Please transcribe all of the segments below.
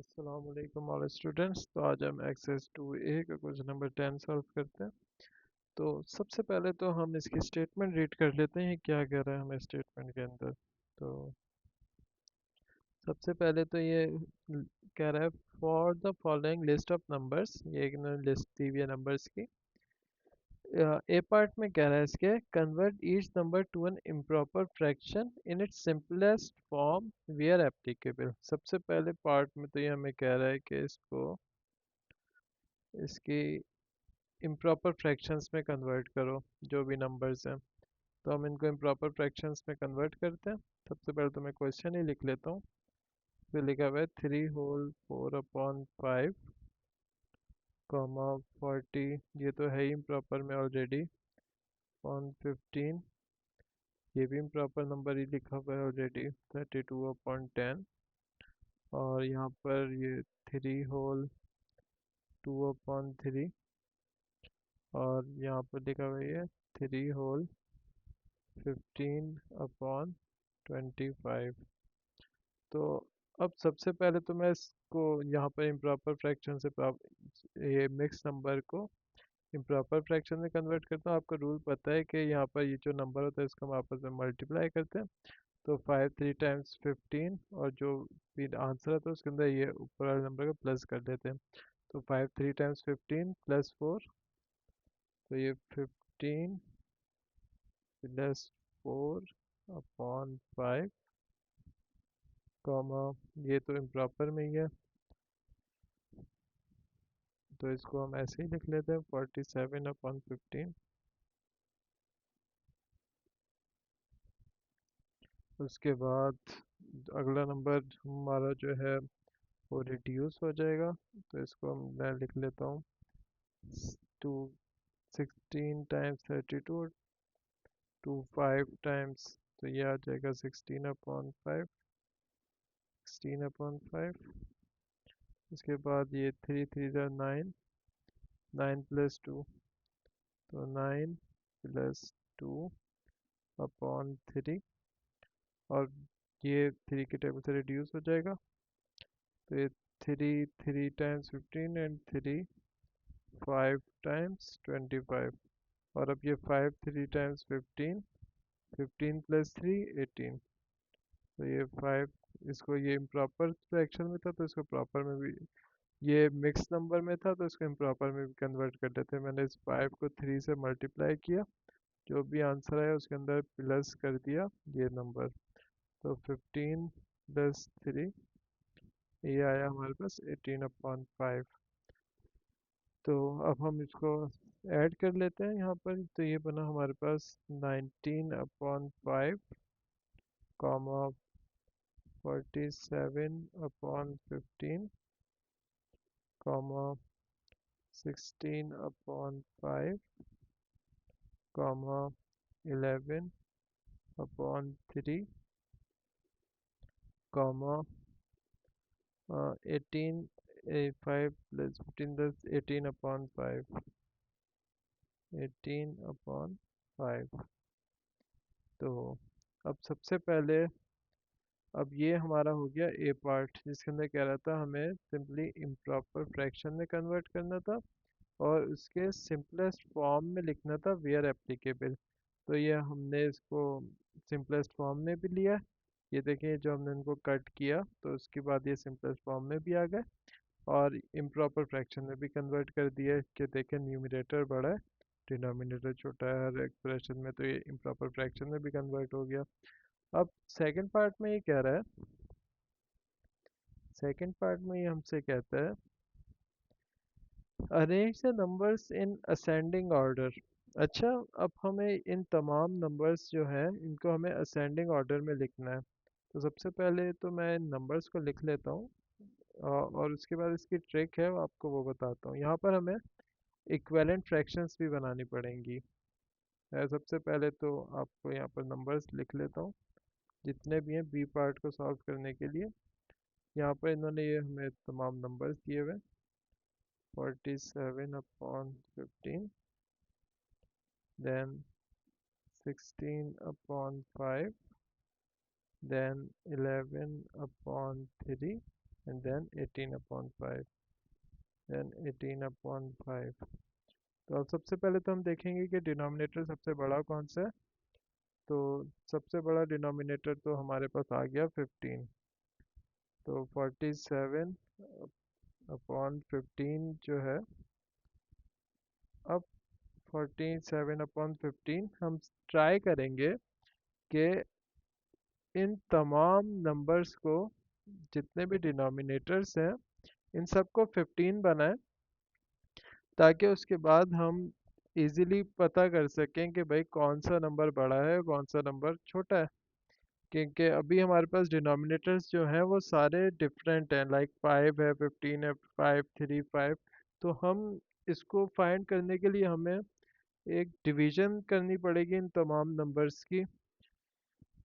अस्सलाम वालेकुम all students. तो आज हम एक्सरसाइज 2A का क्वेश्चन नंबर 10 सॉल्व करते हैं। तो सबसे पहले तो हम इसकी स्टेटमेंट रीड कर लेते हैं, क्या कह रहा है हमें स्टेटमेंट के अंदर। तो सबसे पहले तो ये कह रहा है for the following list of numbers, ये एक लिस्ट दी हुई है नंबर्स की। ए पार्ट में कह रहा है इसके convert each number to an improper fraction in its simplest form where applicable. सबसे पहले पार्ट में तो ये हमें कह रहा है कि इसको इसकी इम्प्रॉपर फ्रैक्शंस में कन्वर्ट करो जो भी नंबर्स हैं। तो हम इनको इम्प्रॉपर फ्रैक्शंस में कन्वर्ट करते हैं। सबसे पहले तो मैं क्वेश्चन ही लिख लेता हूँ। तो लिखा हुआ है 3 होल 4/5 कॉमा 40, ये तो है ही इम्प्रॉपर में ऑलरेडी। ऑन 15, ये भी इम्प्रॉपर नंबर ही लिखा हुआ है ऑलरेडी। 32/10, और यहाँ पर ये 3 होल 2/3, और यहाँ पर लिखा हुआ है 3 होल 15/25। तो अब सबसे पहले तो मैं इसको यहाँ पर इम्प्रॉपर फ्रैक्शन से ये मिक्स नंबर को इम्प्रॉपर फ्रैक्शन में कन्वर्ट करता हूँ। आपको रूल पता है कि यहाँ पर ये जो नंबर होता है इसको हम आपस में मल्टीप्लाई करते हैं। तो 5 3 टाइम्स 15, और जो भी आंसर आता है उसके अंदर ये ऊपर वाले नंबर का प्लस कर देते हैं। तो 5 3 टाइम्स 15 +4, तो ये 15 + 4/5, कॉमा ये तो इम्प्रॉपर में ही है, तो इसको हम ऐसे ही लिख लेते हैं 47/15। उसके बाद अगला नंबर हमारा जो है वो रिड्यूस हो जाएगा। तो इसको मैं लिख लेता हूँ टू 16 टाइम्स 32 टू 5 टाइम्स, तो ये आ जाएगा 16/5। 16/5। उसके बाद ये 3 3 9, 9 + 2, तो 9 + 2/3, और ये 3 के टेबल से रिड्यूस हो जाएगा। तो ये 3 3 टाइम्स 15 एंड 3 5 टाइम्स 25, और अब ये 5 3 टाइम्स 15, 15 + 3 18। तो ये 5, इसको ये इम्प्रॉपर फ्रैक्शन में था तो इसको प्रॉपर में भी, ये मिक्स नंबर में था तो इसको इम्प्रॉपर में भी कन्वर्ट कर देते हैं। मैंने इस 5 को 3 से मल्टीप्लाई किया, जो भी आंसर आया उसके अंदर प्लस कर दिया ये नंबर। तो 15 + 3, ये आया हमारे पास 18/5। तो अब हम इसको ऐड कर लेते हैं यहाँ पर। तो ये बना हमारे पास 19/5, कॉमा 47/15, कॉमा 16/5, कॉमा 11/3, कॉमा 18, 5 + 15 + 18/5, 18/5। तो अब सबसे पहले, अब ये हमारा हो गया ए पार्ट, जिसके अंदर कह रहा था हमें सिंपली इम्प्रॉपर फ्रैक्शन में कन्वर्ट करना था और उसके सिंपलेस्ट फॉर्म में लिखना था वेयर एप्लीकेबल। तो ये हमने इसको सिंपलेस्ट फॉर्म में भी लिया। ये देखिए जो हमने इनको कट किया तो उसके बाद ये सिंपलेस्ट फॉर्म में भी आ गए, और इम्प्रॉपर फ्रैक्शन में भी कन्वर्ट कर दिया कि देखें न्यूमरेटर बड़ा है, डिनोमिनेटर छोटा है हर एक्सप्रेशन में, तो ये इम्प्रॉपर फ्रैक्शन में भी कन्वर्ट हो गया। अब सेकंड पार्ट में ये कह रहा है, सेकंड पार्ट में ये हमसे कहता है arrange the numbers in ascending order. अच्छा, अब हमें इन तमाम नंबर्स जो हैं इनको हमें असेंडिंग ऑर्डर में लिखना है। तो सबसे पहले तो मैं नंबर्स को लिख लेता हूँ, और उसके बाद इसकी ट्रिक है वो आपको वो बताता हूँ। यहाँ पर हमें इक्विवेलेंट फ्रैक्शंस भी बनानी पड़ेंगी। मैं सबसे पहले तो आपको यहाँ पर नंबर्स लिख लेता हूँ जितने भी हैं बी पार्ट को सॉल्व करने के लिए। यहाँ पर इन्होंने ये हमें तमाम नंबर्स दिए हुए, 47/15, then 16/5, then 11/3, and then 18/5, then 18/5। तो अब सबसे पहले तो हम देखेंगे कि डिनोमिनेटर सबसे बड़ा कौन सा है। तो सबसे बड़ा डिनोमिनेटर तो हमारे पास आ गया 15। तो 47/15 जो है, अब 47/15 हम ट्राई करेंगे कि इन तमाम नंबर्स को, जितने भी डिनोमिनेटर्स हैं, इन सबको 15 बनाएं, ताकि उसके बाद हम इजीली पता कर सकें कि भाई कौन सा नंबर बड़ा है कौन सा नंबर छोटा है। क्योंकि अभी हमारे पास डिनोमिनेटर्स जो हैं वो सारे डिफरेंट हैं, लाइक 5 है, 15 है, 5, 3, 5। तो हम इसको फाइंड करने के लिए हमें एक डिवीजन करनी पड़ेगी इन तमाम नंबर्स की,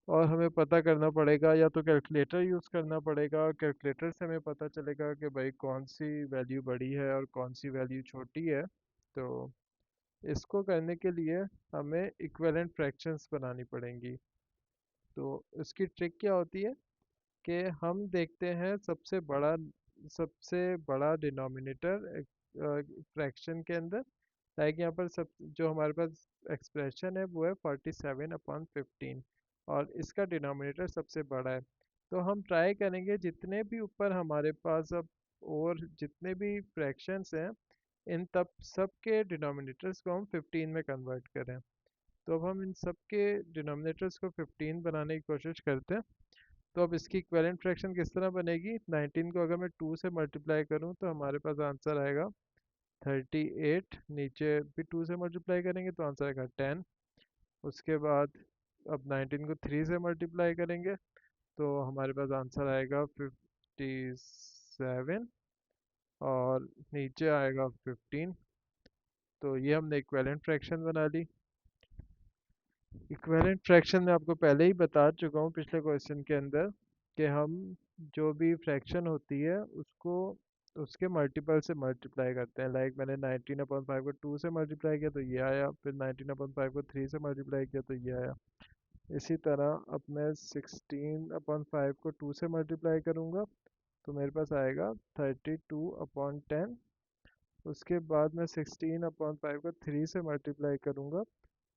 और हमें पता करना पड़ेगा, या तो कैलकुलेटर यूज़ करना पड़ेगा। कैलकुलेटर से हमें पता चलेगा कि भाई कौन सी वैल्यू बड़ी है और कौन सी वैल्यू छोटी है। तो इसको करने के लिए हमें इक्विवेलेंट फ्रैक्शंस बनानी पड़ेंगी। तो इसकी ट्रिक क्या होती है कि हम देखते हैं सबसे बड़ा डिनोमिनेटर फ्रैक्शन के अंदर, लाइक यहाँ पर सब जो हमारे पास एक्सप्रेशन है वो है 47/15, और इसका डिनोमिनेटर सबसे बड़ा है। तो हम ट्राई करेंगे जितने भी ऊपर हमारे पास अब और जितने भी फ्रैक्शंस हैं, इन तब सब के डिनोमिनेटर्स को हम 15 में कन्वर्ट करें। तो अब हम इन सब के डिनोमिनेटर्स को 15 बनाने की कोशिश करते हैं। तो अब इसकी इक्विवेलेंट फ्रैक्शन किस तरह बनेगी, 19 को अगर मैं 2 से मल्टीप्लाई करूं तो हमारे पास आंसर आएगा 38। नीचे भी 2 से मल्टीप्लाई करेंगे तो आंसर आएगा 10। उसके बाद अब 19 को 3 से मल्टीप्लाई करेंगे तो हमारे पास आंसर आएगा 57, और नीचे आएगा 15। तो ये हमने इक्विवेलेंट फ्रैक्शन बना ली। इक्विवेलेंट फ्रैक्शन में आपको पहले ही बता चुका हूँ पिछले क्वेश्चन के अंदर कि हम जो भी फ्रैक्शन होती है उसको उसके मल्टीपल से मल्टीप्लाई करते हैं। लाइक मैंने 19/5 को 2 से मल्टीप्लाई किया तो ये आया, फिर 19/5 को 3 से मल्टीप्लाई किया तो ये आया। इसी तरह अब मैं 16/5 को 2 से मल्टीप्लाई करूँगा तो मेरे पास आएगा 32/10। उसके बाद मैं 16/5 को 3 से मल्टीप्लाई करूँगा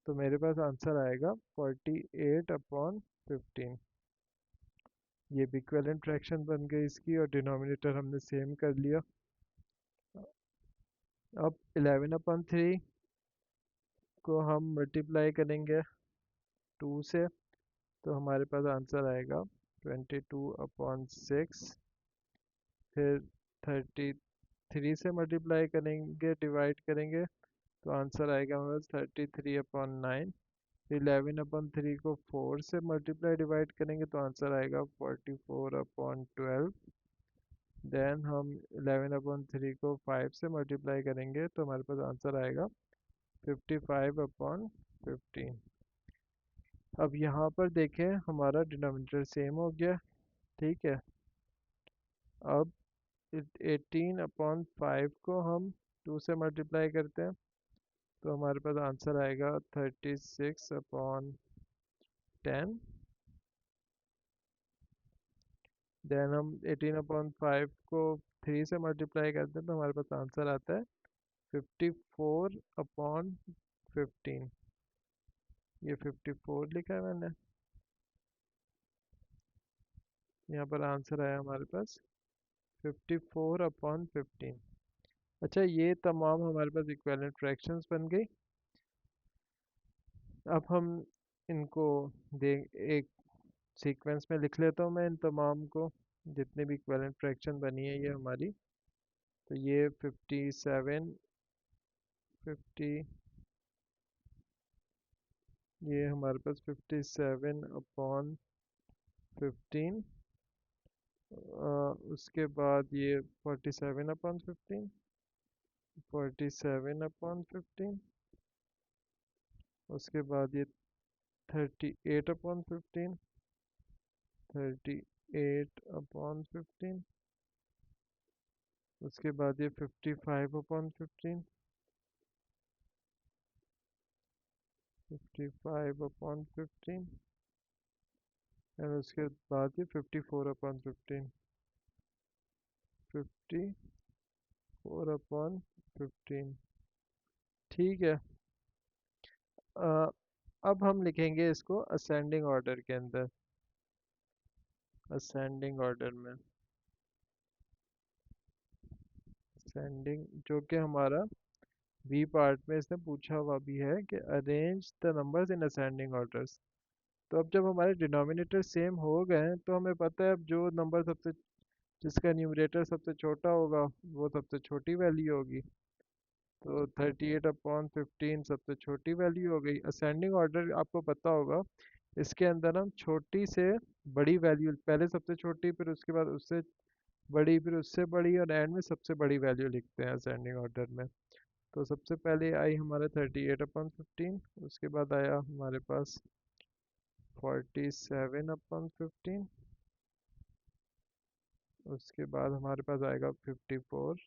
तो मेरे पास आंसर आएगा 48/15। ये भी इक्विवेलेंट फ्रैक्शन बन गई इसकी, और डिनोमिनेटर हमने सेम कर लिया। अब 11/3 को हम मल्टीप्लाई करेंगे 2 से तो हमारे पास आंसर आएगा 22/6। फिर 33 से मल्टीप्लाई करेंगे, डिवाइड करेंगे तो आंसर आएगा हमारे पास 33/9। 11/3 को 4 से मल्टीप्लाई डिवाइड करेंगे तो आंसर आएगा 44/12। देन हम 11/3 को 5 से मल्टीप्लाई करेंगे तो हमारे पास आंसर आएगा 55/15। अब यहाँ पर देखें हमारा डिनोमिनेटर सेम हो गया, ठीक है। अब 18/5 को हम 2 से मल्टीप्लाई करते हैं तो हमारे पास आंसर आएगा 36/10। देन हम 18/5 को 3 से मल्टीप्लाई करते हैं तो हमारे पास आंसर आता है 54/15। ये 54 लिखा है मैंने, यहाँ पर आंसर आया हमारे पास 54/15। अच्छा, ये तमाम हमारे पास इक्विवेलेंट फ्रैक्शंस बन गई। अब हम इनको एक सीक्वेंस में लिख लेता हूँ मैं इन तमाम को, जितने भी इक्विवेलेंट फ्रैक्शन बनी है ये हमारी। तो ये 57, 50, ये हमारे पास 57/15। उसके बाद ये 47/15, 47/15। उसके बाद ये 38/15, 38/15। उसके बाद ये 55/15, 55/15। एंड उसके बाद ये 54/15। 54/15। ठीक है। अ, अब हम लिखेंगे इसको असेंडिंग ऑर्डर के अंदर, असेंडिंग ऑर्डर में। असेंडिंग जो कि हमारा बी पार्ट में इसने पूछा हुआ भी है कि arrange the numbers in ascending orders. तो अब जब हमारे डिनोमिनेटर सेम हो गए हैं तो हमें पता है अब जो नंबर सबसे, जिसका न्यूमरेटर सबसे छोटा होगा वो सबसे छोटी वैल्यू होगी। तो 38/15 सबसे छोटी वैल्यू हो गई। असेंडिंग ऑर्डर आपको पता होगा, इसके अंदर हम छोटी से बड़ी वैल्यू, पहले सबसे छोटी फिर उसके बाद उससे बड़ी फिर उससे बड़ी और एंड में सबसे बड़ी वैल्यू लिखते हैं असेंडिंग ऑर्डर में। तो सबसे पहले आई हमारा 38/15, उसके बाद आया हमारे पास 47/15, उसके बाद हमारे पास आएगा 54/15,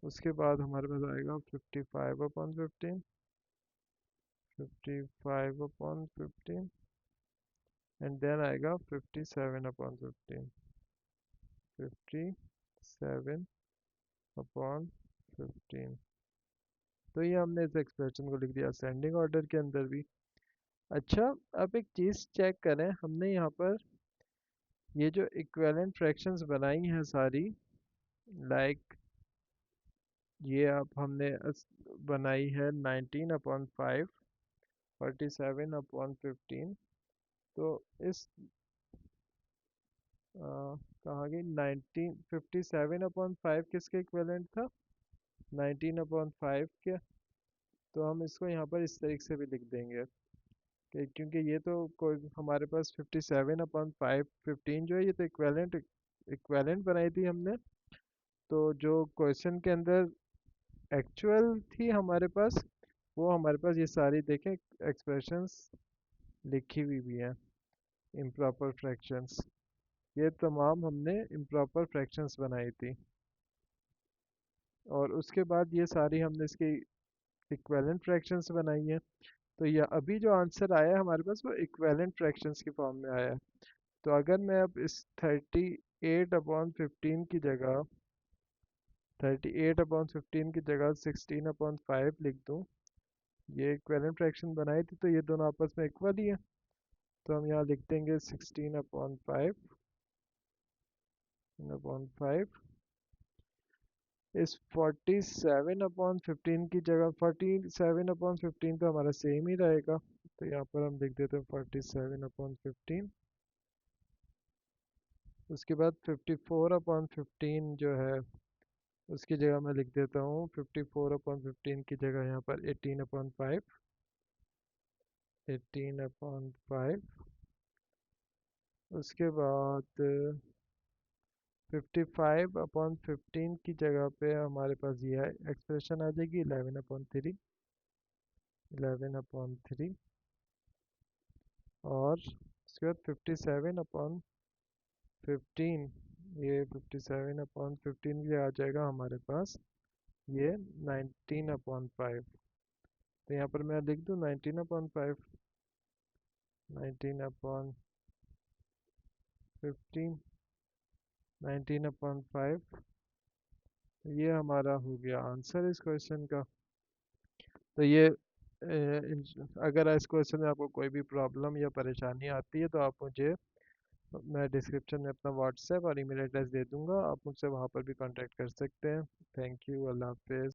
उसके बाद हमारे पास आएगा 55/15 एंड देन आएगा 57/15, 57/15। तो ये हमने इस एक्सप्रेशन को लिख दिया असेंडिंग ऑर्डर के अंदर भी। अच्छा, अब एक चीज़ चेक करें, हमने यहाँ पर ये जो इक्विवेलेंट फ्रैक्शंस बनाई हैं सारी, लाइक ये अब हमने बनाई है 19/5, 47/15। तो इस कहाँ गई 57/5 किसके इक्विवेलेंट था, 19/5 के। तो हम इसको यहाँ पर इस तरीके से भी लिख देंगे कि क्योंकि ये तो कोई हमारे पास 57/15 जो है ये तो इक्विवेलेंट इक्विवेलेंट बनाई थी हमने। तो जो क्वेश्चन के अंदर एक्चुअल थी हमारे पास, वो हमारे पास ये सारी देखें एक्सप्रेशंस लिखी हुई भी हैं, इम्प्रॉपर फ्रैक्शंस। ये तमाम हमने इम्प्रॉपर फ्रैक्शंस बनाई थी और उसके बाद ये सारी हमने इसकी इक्विवेलेंट फ्रैक्शंस बनाई हैं। तो ये अभी जो आंसर आया है हमारे पास वो इक्विवेलेंट फ्रैक्शंस की फॉर्म में आया है। तो अगर मैं अब इस 38/15 की जगह 16/5 लिख दूँ, ये इक्विवेलेंट फ्रैक्शन बनाई थी तो ये दोनों आपस में इक्वल ही है। तो हम यहाँ लिख देंगे 16/5 इस 47/15 की जगह, 47/15 तो हमारा सेम ही रहेगा, तो यहाँ पर हम लिख देते हैं 47/15। उसके बाद 54/15 जो है उसकी जगह मैं लिख देता हूँ 54/15 की जगह यहाँ पर 18/5, 18/5। उसके बाद 55/15 की जगह पे हमारे पास ये है एक्सप्रेशन आ जाएगी 11/3, 11/3। और उसके बाद 57/15, ये 57/15 ये आ जाएगा हमारे पास ये 19/5। तो यहाँ पर मैं लिख दूँ 19/5, 19/15, 19/5। ये हमारा हो गया आंसर इस क्वेश्चन का। तो ये अगर इस क्वेश्चन में आपको कोई भी प्रॉब्लम या परेशानी आती है तो आप मुझे, मैं डिस्क्रिप्शन में अपना व्हाट्सएप और ईमेल एड्रेस दे दूंगा, आप मुझसे वहाँ पर भी कांटेक्ट कर सकते हैं। थैंक यू, अल्लाह हाफिज़।